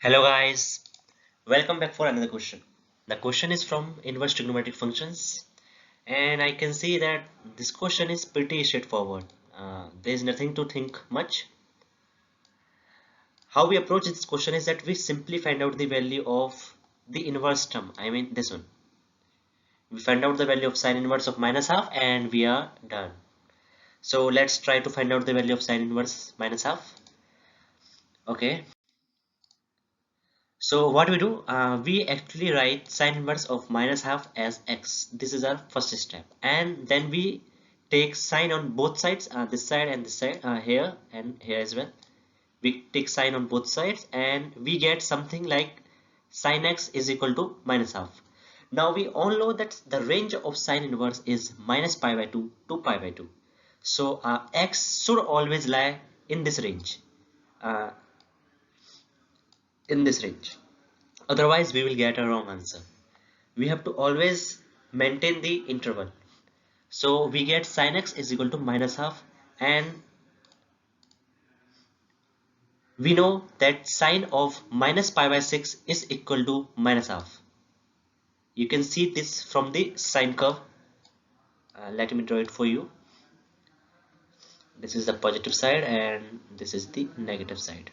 Hello guys, welcome back for another question. The question is from inverse trigonometric functions, and I can see that this question is pretty straightforward. There is nothing to think much. How we approach this question is that we simply find out the value of the inverse term. I mean this one. We find out the value of sine inverse of minus half and we are done. So let's try to find out the value of sine inverse minus half. Okay. So what we do, we actually write sine inverse of minus half as x. This is our first step, and then we take sine on both sides, this side and this side, here and here as well. We take sine on both sides and we get something like sine x is equal to minus half. Now we all know that the range of sine inverse is minus pi by 2 to pi by 2. So x should always lie in this range. Uh, Otherwise we will get a wrong answer. We have to always maintain the interval. So we get sin x is equal to minus half, and we know that sine of minus pi by 6 is equal to minus half. You can see this from the sine curve. Let me draw it for you. This is the positive side and this is the negative side.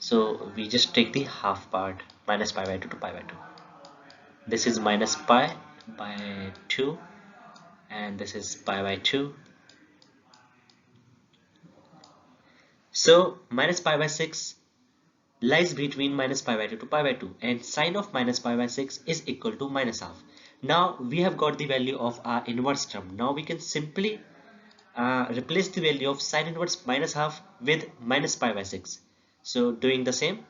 So we just take the half part, minus pi by 2 to pi by 2. This is minus pi by 2 and this is pi by 2. So minus pi by 6 lies between minus pi by 2 to pi by 2, and sine of minus pi by 6 is equal to minus half. Now we have got the value of our inverse term. Now we can simply replace the value of sine inverse minus half with minus pi by 6. So doing the same,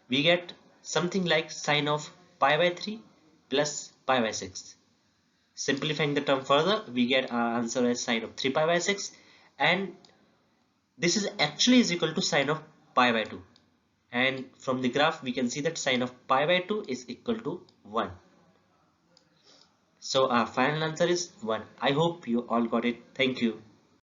we get something like sine of pi by 3 plus pi by 6. Simplifying the term further, we get our answer as sine of 3 pi by 6, and this is actually is equal to sine of pi by 2. And from the graph we can see that sine of pi by 2 is equal to 1. So our final answer is 1. I hope you all got it. Thank you.